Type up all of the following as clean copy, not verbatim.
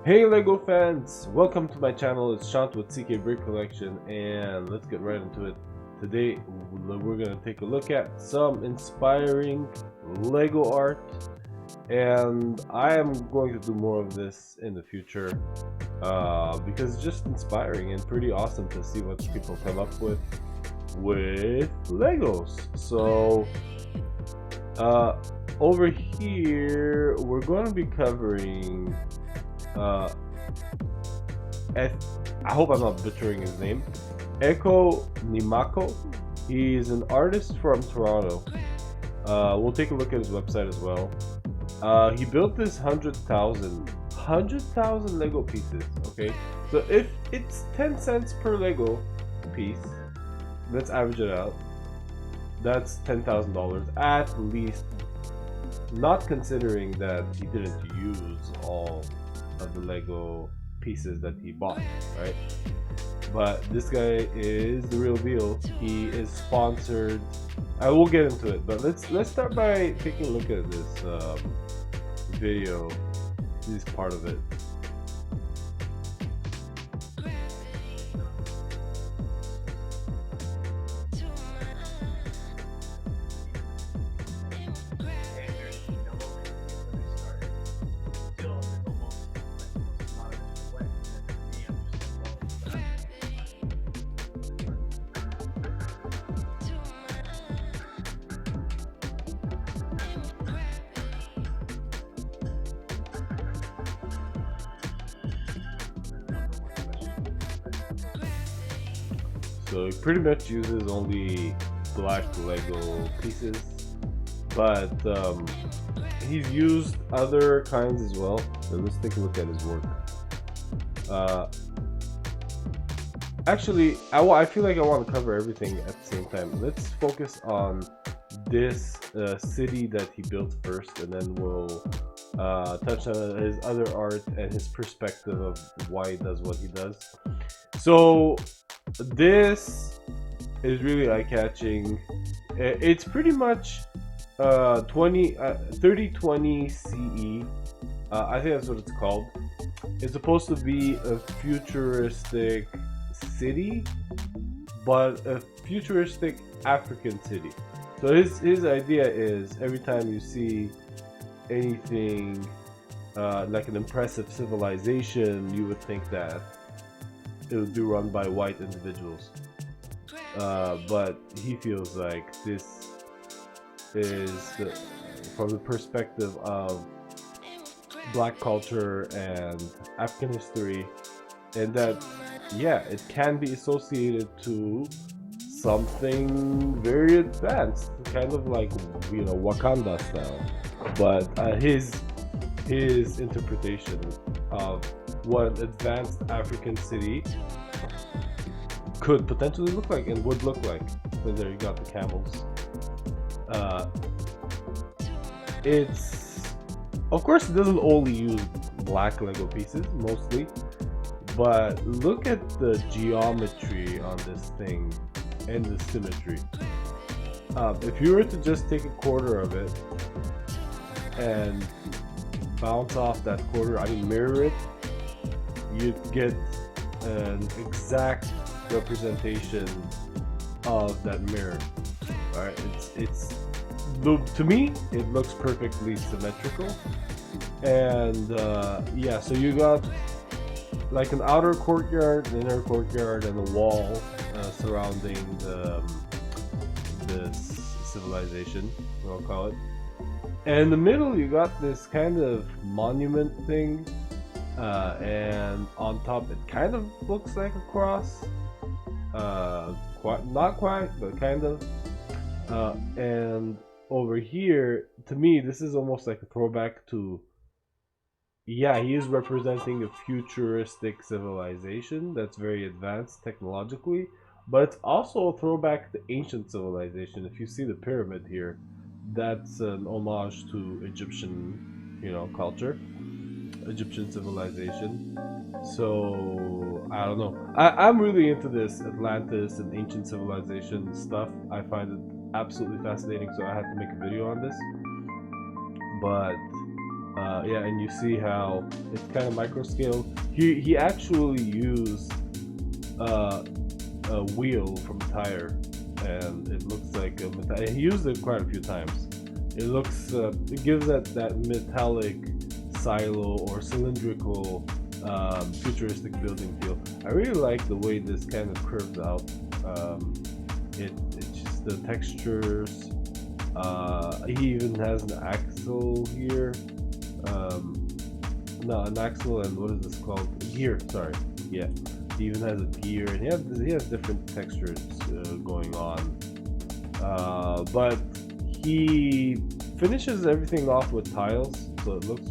Hey Lego fans, welcome to my channel. It's Shant with CK Brick Collection, and let's get right into it. Today we're going to take a look at some inspiring Lego art, and I am going to do more of this in the future because it's just inspiring and pretty awesome to see what people come up with Legos. So over here we're going to be covering I hope I'm not butchering his name. Ekow Nimako. He's an artist from Toronto. We'll take a look at his website as well. He built this 100,000 Lego pieces. Okay, so if it's 10 cents per Lego piece, let's average it out. That's $10,000 at least. Not considering that he didn't use all of the Lego pieces that he bought, right? But this guy is the real deal. He is sponsored. I will get into it, but let's start by taking a look at this video. This is part of it. So he pretty much uses only black Lego pieces, but he's used other kinds as well. So let's take a look at his work. Actually, I feel like I want to cover everything at the same time. Let's focus on this city that he built first, and then we'll touch on his other art and his perspective of why he does what he does. So this is really eye-catching. It's pretty much 3020 CE. I think that's what it's called. It's supposed to be a futuristic city, but a futuristic African city. So his idea is every time you see anything like an impressive civilization, you would think that it would be run by white individuals, but he feels like this is from the perspective of black culture and African history, and that it can be associated to something very advanced, kind of like Wakanda style, but his interpretation of what an advanced African city could potentially look like and would look like. And there you got the camels. It's, of course, it doesn't only use black Lego pieces mostly, but look at the geometry on this thing and the symmetry. If you were to just take a quarter of it and bounce off that quarter, mirror it, you'd get an exact representation of that mirror. All right, it's to me it looks perfectly symmetrical, and so you got like an outer courtyard, an inner courtyard, and a wall surrounding this civilization, I'll call it. And in the middle you got this kind of monument thing, and on top it kind of looks like a cross, not quite, but kind of. And over here, to me, this is almost like a throwback to, he is representing a futuristic civilization that's very advanced technologically, but it's also a throwback to ancient civilization. If you see the pyramid here, that's an homage to Egyptian, culture, Egyptian civilization. So I don't know. I'm really into this Atlantis and ancient civilization stuff. I find it absolutely fascinating, so I had to make a video on this. But Yeah, and you see how it's kind of micro scale. He actually used a wheel from a tire, and it looks like a metal. He used it quite a few times. It looks, it gives that metallic silo or cylindrical futuristic building feel. I really like the way this kind of curves out. It's just the textures. He even has an axle here. No, an axle, and what is this called? A gear. Sorry. Yeah. He even has a gear, and he has different textures going on. But he finishes everything off with tiles, so it looks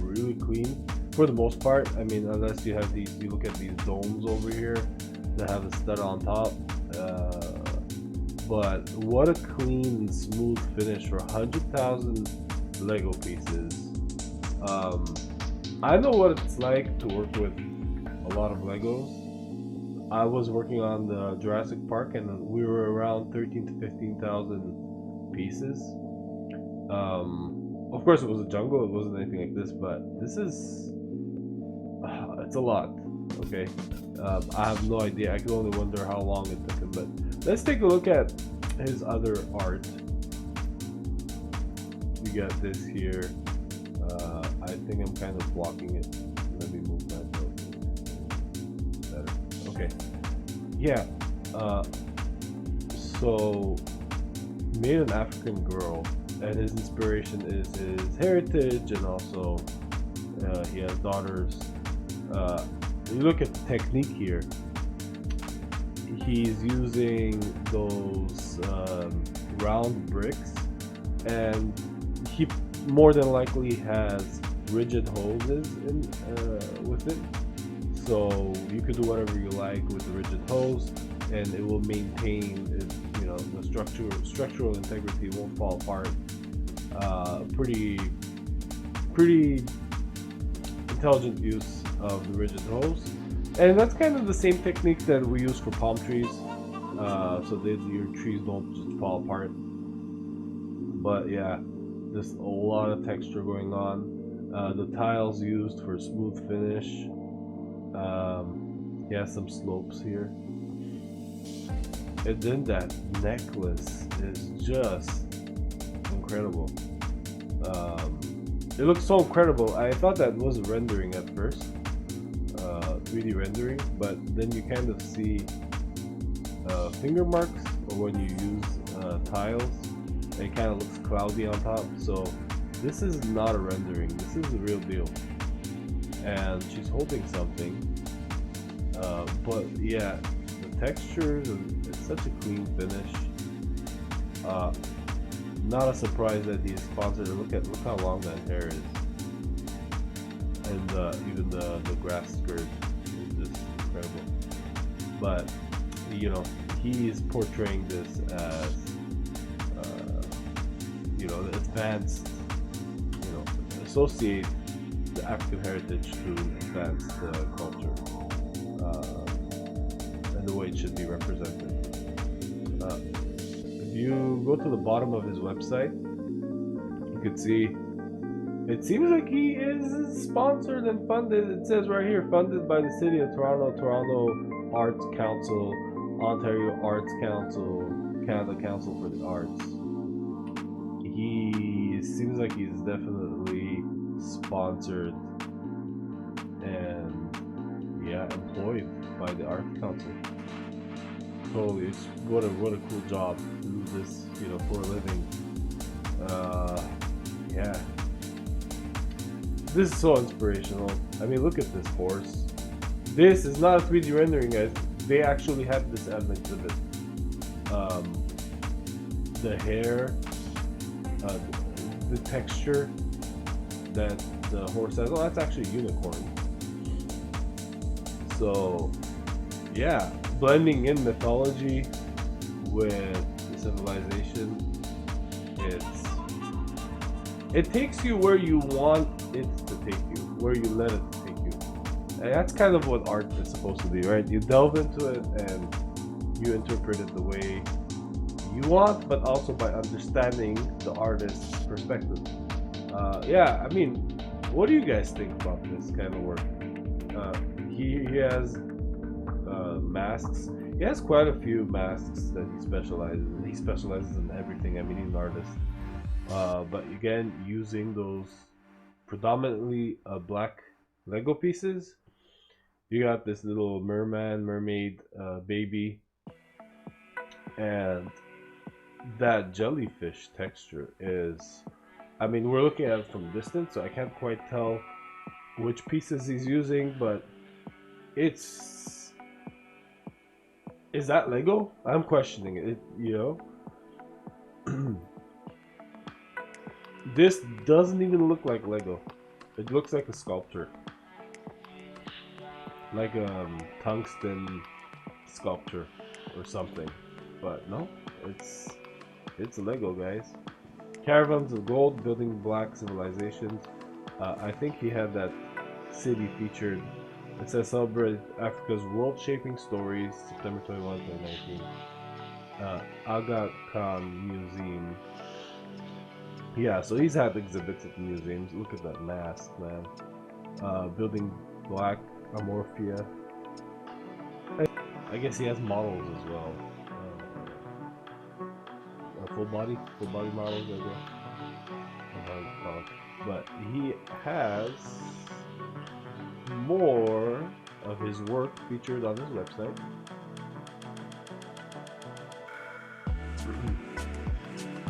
really clean for the most part. I mean, unless you have these, you look at these domes over here that have a stud on top. But what a clean, smooth finish for 100,000 Lego pieces. I know what it's like to work with a lot of Legos. I was working on the Jurassic Park, and we were around 13 to 15,000 pieces. Of course, it was a jungle. It wasn't anything like this, but this is it's a lot. Okay, I have no idea. I can only wonder how long it took him. But let's take a look at his other art. You got this here. I think I'm kind of blocking it. Let me move myself. Better. Okay. Yeah. So made an African girl, and his inspiration is his heritage, and also he has daughters. You look at the technique here. He's using those round bricks, and he more than likely has rigid hoses in with it, so you could do whatever you like with the rigid hose, and it will maintain it, you know, the structural integrity won't fall apart. Pretty intelligent use of the rigid hose, and that's kind of the same technique that we use for palm trees, so that your trees don't just fall apart. But yeah, there's a lot of texture going on. The tiles used for smooth finish. He has some slopes here, and then that necklace is just incredible. It looks so incredible. I thought that was a rendering at first, 3D rendering, but then you kind of see finger marks, or when you use tiles, it kind of looks cloudy on top. So this is not a rendering, this is the real deal. And she's holding something, but yeah, the textures, it's such a clean finish. Not a surprise that he's sponsored. Look how long that hair is, and even the grass skirt is just incredible. But you know, he's portraying this as you know, the advanced, you know, associate the African heritage to advanced culture, and the way it should be represented. If you go to the bottom of his website, you can see it seems like he is sponsored and funded. It says right here, funded by the City of Toronto, Toronto Arts Council, Ontario Arts Council, Canada Council for the Arts. He seems like he's definitely sponsored and yeah, employed by the Arts Council. Totally, it's what a cool job to do this, you know, for a living. Yeah, this is so inspirational. I mean, look at this horse. This is not a 3D rendering, guys. They actually had this at an exhibit. The hair, the texture that the horse has. Oh, that's actually a unicorn. So, yeah, blending in mythology with the civilization. It takes you where you want it to take you, where you let it take you. And that's kind of what art is supposed to be, right? You delve into it and you interpret it the way you want, but also by understanding the artist's perspective. Yeah, I mean, What do you guys think about this kind of work? He has masks. He has quite a few masks that he specializes in. He specializes in everything. I mean, he's an artist. But again, using those predominantly black Lego pieces. You got this little mermaid baby, and that jellyfish texture is, I mean, we're looking at it from distance, so I can't quite tell which pieces he's using, but it's, is that Lego? I'm questioning it, you know. This doesn't even look like Lego. It looks like a sculpture, like a tungsten sculpture or something, but no, it's Lego, guys. Caravans of gold, building black civilizations. I think he had that city featured. It says celebrate Africa's world-shaping stories, September 21, 2019. Aga Khan Museum. Yeah, so he's had exhibits at the museums. Look at that mask, man. Building black amorphia. I guess he has models as well. Full body models, I guess. But he has more of his work featured on his website.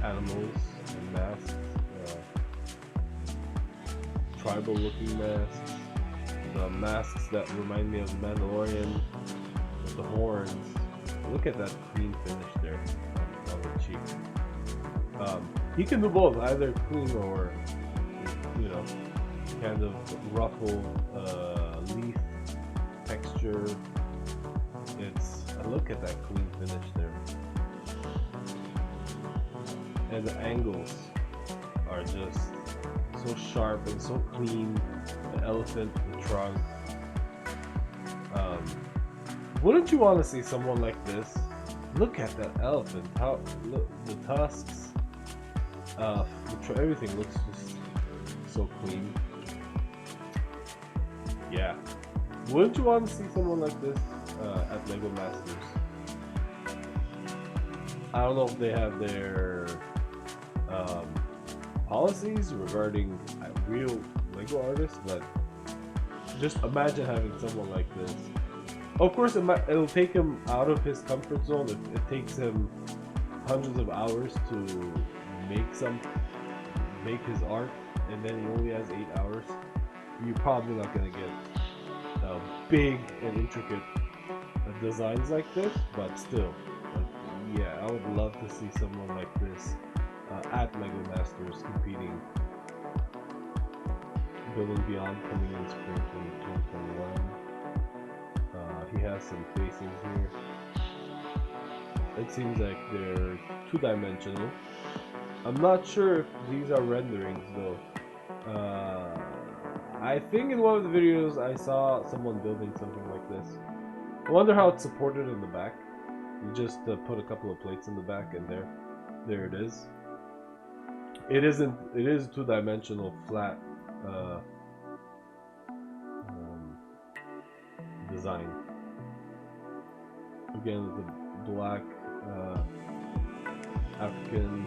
Animals and masks, tribal looking masks, the masks that remind me of the Mandalorian with the horns. Look at that clean finish there on the cheek. He can do both, either clean or, you know, kind of ruffled leaf texture. Look at that clean finish there. And the angles are just so sharp and so clean. The elephant, the trunk. Wouldn't you want to see someone like this? Look at that elephant. How look, the tusks. Everything looks just so clean. Yeah. Wouldn't you want to see someone like this at Lego Masters? I don't know if they have their policies regarding real Lego artists, but just imagine having someone like this. Of course, it'll take him out of his comfort zone. It takes him hundreds of hours to make his art, and then he only has 8 hours. You're probably not gonna get big and intricate designs like this, but still, yeah, I would love to see someone like this at Lego Masters competing. Building Beyond coming in spring 2021. He has some facings here. It seems like they're two-dimensional. I'm not sure if these are renderings though. I think in one of the videos I saw someone building something like this. I wonder how it's supported in the back. You just put a couple of plates in the back, and there it is. It is two-dimensional flat design. Again with the black African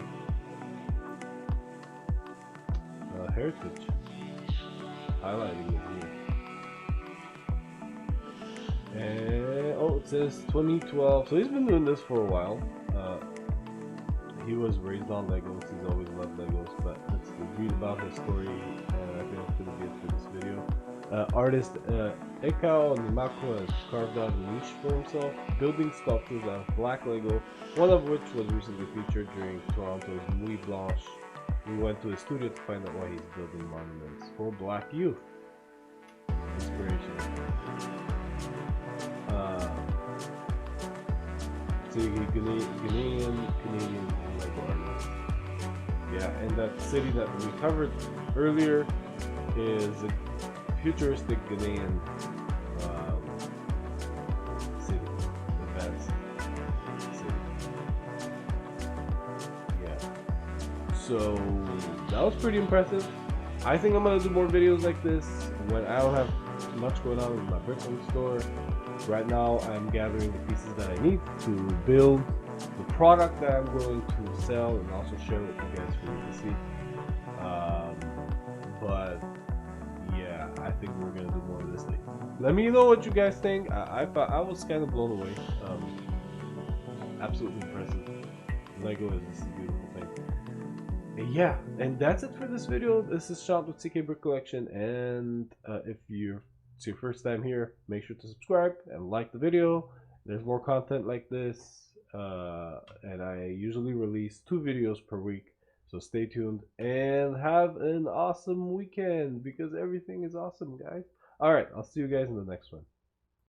heritage highlighting it here. And oh, it says 2012. So he's been doing this for a while. He was raised on Legos. He's always loved Legos. But let's read about his story. I think that's gonna be it for this video. Artist Ekow Nimako has carved out a niche for himself, building sculptures out of black Lego, one of which was recently featured during Toronto's Nuit Blanche. We went to his studio to find out why he's building monuments for black youth. Inspiration. So Canadian-Ghanaian Lego artist. Yeah, and that city that we covered earlier is a futuristic Ghanaian city, advanced city. Yeah. So that was pretty impressive. I think I'm gonna do more videos like this when I don't have much going on with my brick-and store. Right now, I'm gathering the pieces that I need to build the product that I'm going to sell and also share with you guys for you to see. But yeah, I think we're gonna do more of this thing. Let me know what you guys think. I was kind of blown away. Absolutely impressive. Lego is this beautiful thing. And yeah, and that's it for this video. This is Shot with CK Brick Collection, and if it's your first time here, make sure to subscribe and like the video. There's more content like this, and I usually release 2 videos per week. So stay tuned and have an awesome weekend because everything is awesome, guys. All right, I'll see you guys in the next one.